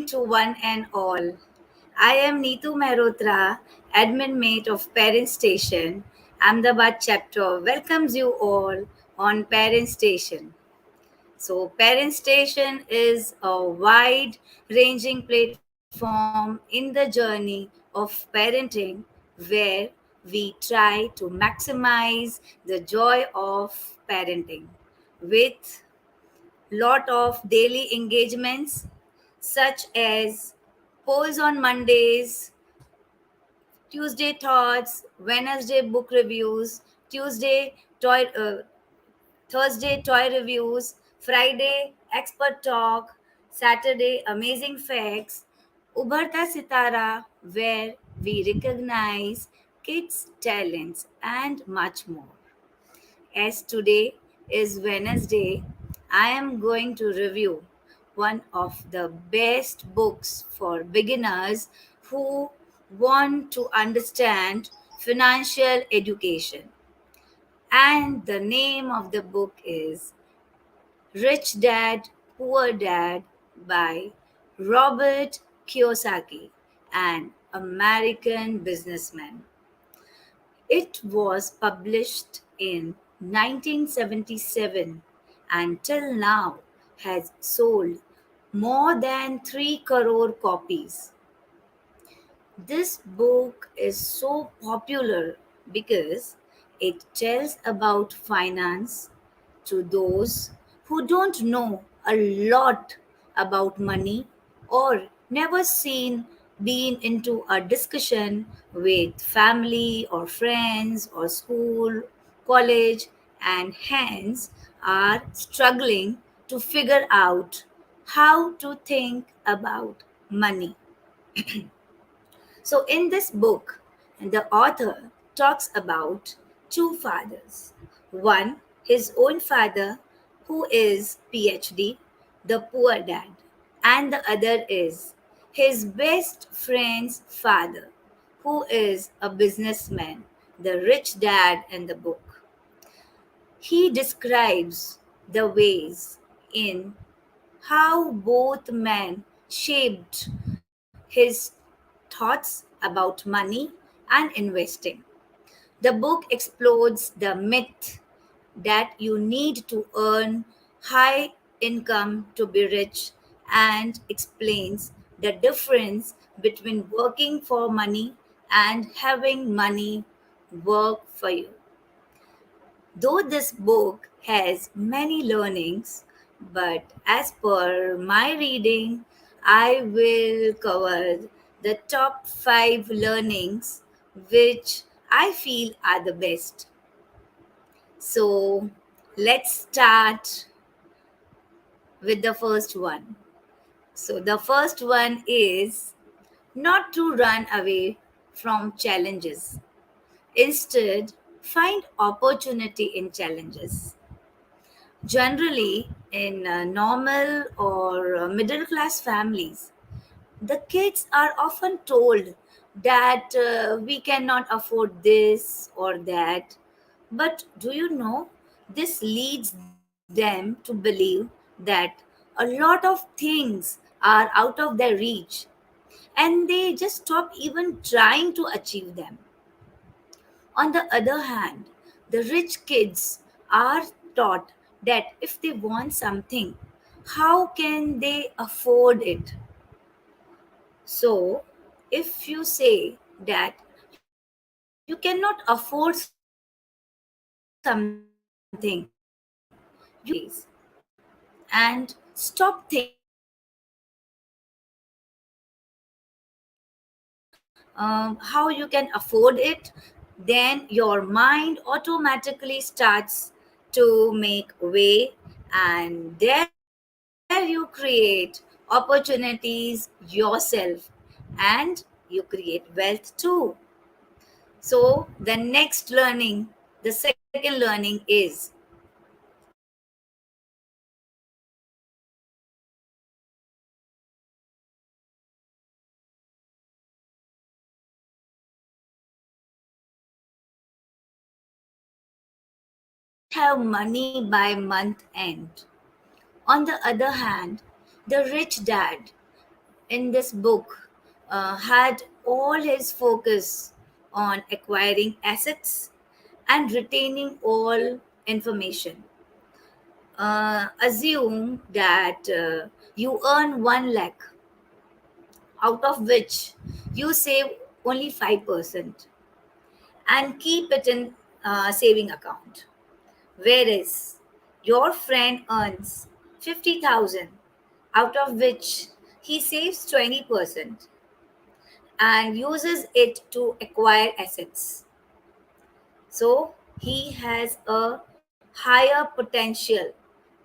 to one and all. I am Neetu Mehrotra, admin mate of Parent Station. Ahmedabad chapter welcomes you all on Parent Station. So, Parent Station is a wide ranging platform in the journey of parenting where we try to maximize the joy of parenting with lot of daily engagements such as polls on Mondays, Tuesday thoughts, Wednesday book reviews, Tuesday toy Thursday toy reviews, Friday expert talk, Saturday amazing facts, Ubharta Sitara where we recognize kids' talents and much more. As today is Wednesday, I am going to review one of the best books for beginners who want to understand financial education. And the name of the book is Rich Dad, Poor Dad by Robert Kiyosaki, an American businessman. It was published in 1977 and till now has sold more than 3 crore copies. This book is so popular because it tells about finance to those who don't know a lot about money or never seen been into a discussion with family or friends or school, college, and hence are struggling to figure out how to think about money. So, in this book, the author talks about two fathers. One, his own father, who is PhD, the poor dad, and the other is his best friend's father, who is a businessman, the rich dad in the book. He describes the ways in how both men shaped his thoughts about money and investing. The book explores the myth that you need to earn high income to be rich and explains the difference between working for money and having money work for you. Though this book has many learnings, but as per my reading, I will cover the top 5 learnings which I feel are the best. So let's start with the first one. So the first one is not to run away from challenges. Instead, find opportunity in challenges. Generally, in normal or middle class families, the kids are often told that we cannot afford this or that. But do you know, this leads them to believe that a lot of things are out of their reach and they just stop even trying to achieve them. On the other hand, the rich kids are taught that if they want something, how can they afford it? So, if you say that you cannot afford something, you can start thinking ways and stop thinking how you can afford it, then your mind automatically starts to make way, and there you create opportunities yourself and you create wealth too. So, the next learning, the second learning is have money by month end. On the other hand, the rich dad in this book had all his focus on acquiring assets and retaining all information. Assume that you earn 1 lakh, out of which you save only 5% and keep it in saving account. Whereas your friend earns 50,000, out of which he saves 20% and uses it to acquire assets. So he has a higher potential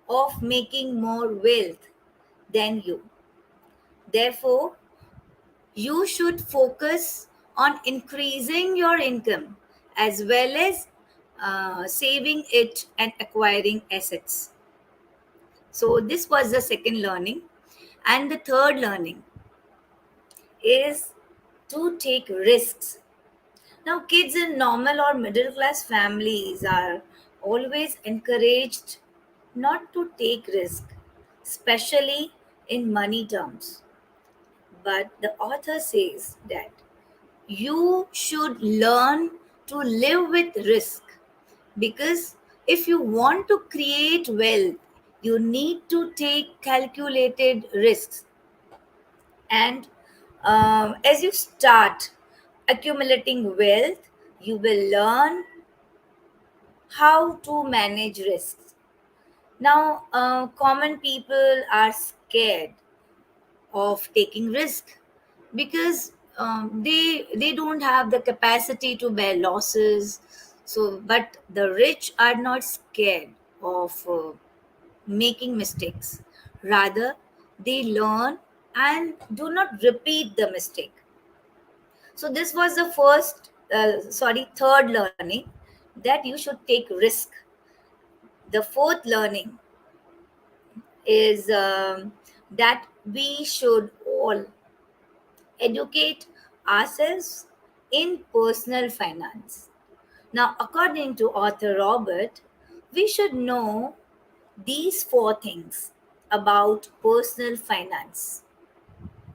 of making more wealth than you. Therefore, you should focus on increasing your income as well as saving it and acquiring assets. So, this was the second learning. And the third learning is to take risks. Now, kids in normal or middle class families are always encouraged not to take risk, especially in money terms. But the author says that you should learn to live with risk, because if you want to create wealth, you need to take calculated risks. And as you start accumulating wealth, you will learn how to manage risks. Now, common people are scared of taking risk because they don't have the capacity to bear losses. So, but the rich are not scared of making mistakes. Rather, they learn and do not repeat the mistake. So this was the third learning, that you should take risk. The fourth learning is that we should all educate ourselves in personal finance. Now, according to author Robert, we should know these four things about personal finance.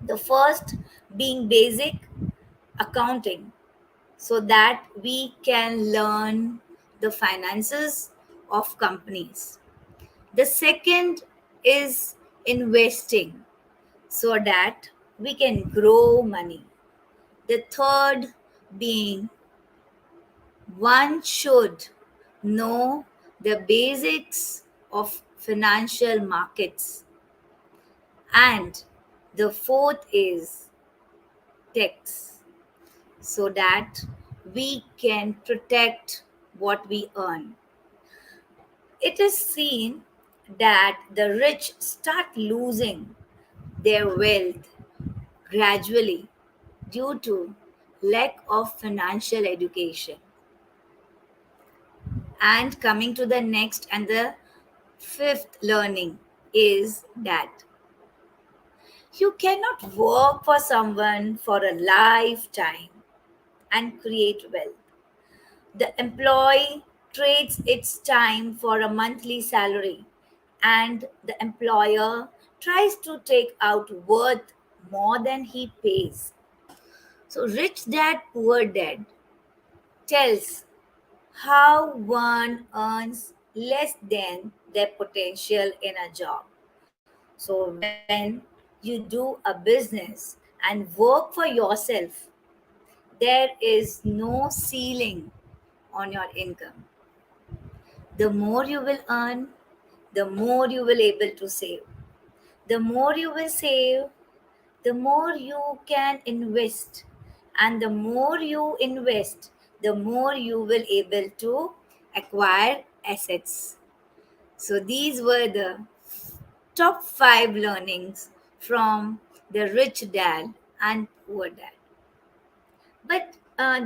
The first being basic accounting, so that we can learn the finances of companies. The second is investing, so that we can grow money. The third being one should know the basics of financial markets. And the fourth is tax, so that we can protect what we earn. It is seen that the rich start losing their wealth gradually due to lack of financial education. And coming to the next and the fifth learning is that you cannot work for someone for a lifetime and create wealth. The employee trades its time for a monthly salary, and the employer tries to take out worth more than he pays. So, Rich Dad Poor Dad tells how one earns less than their potential in a job. So, when you do a business and work for yourself, there is no ceiling on your income. The more you will earn, the more you will able to save. The more you will save, the more you can invest. And the more you invest, the more you will able to acquire assets. So these were the top 5 learnings from the rich dad and poor dad. But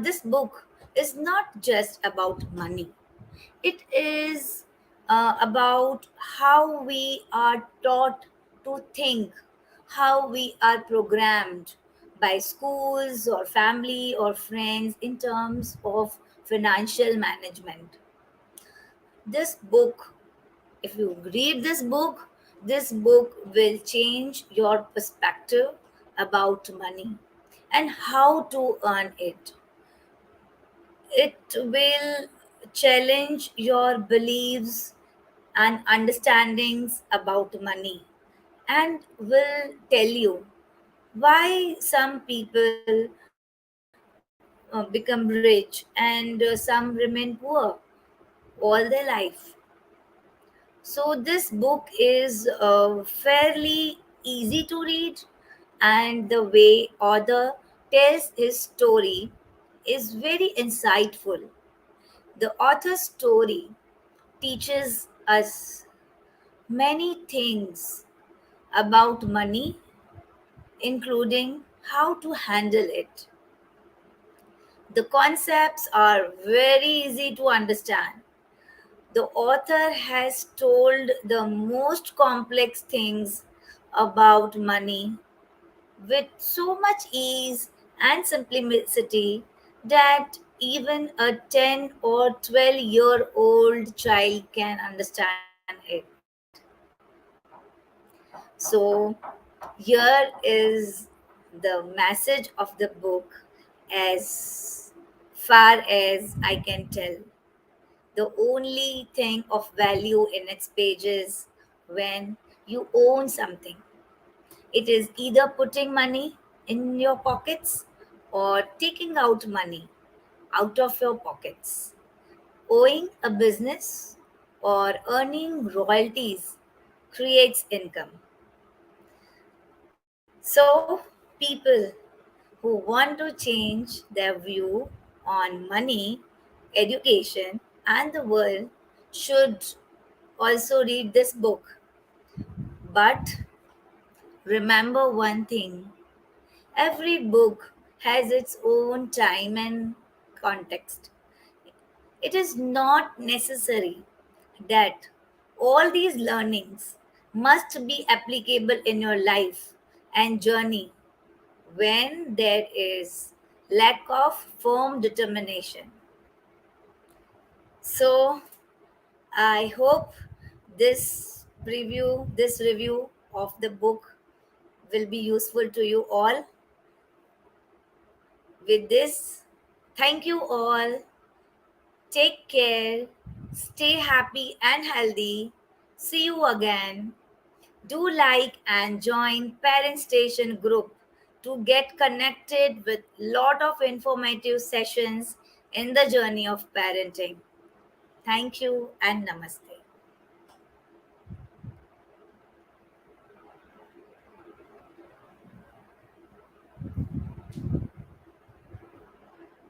this book is not just about money. It is about how we are taught to think, how we are programmed by schools or family or friends in terms of financial management. This book, if you read this book will change your perspective about money and how to earn it. It will challenge your beliefs and understandings about money and will tell you why some people become rich and some remain poor all their life. So, this book is fairly easy to read, and the way author tells his story is very insightful. The author's story teaches us many things about money, including how to handle it. The concepts are very easy to understand. The author has told the most complex things about money with so much ease and simplicity that even a 10 or 12-year-old child can understand it. So, here is the message of the book as far as I can tell. The only thing of value in its pages when you own something. It is either putting money in your pockets or taking out money out of your pockets. Owing a business or earning royalties creates income. So, people who want to change their view on money, education, and the world should also read this book. But remember one thing, every book has its own time and context. It is not necessary that all these learnings must be applicable in your life and journey when there is lack of firm determination. So I hope this review of the book will be useful to you all. With this, thank you all. Take care. Stay happy and healthy. See you again. Do like and join Parent Station group to get connected with lot of informative sessions in the journey of parenting. Thank you and namaste.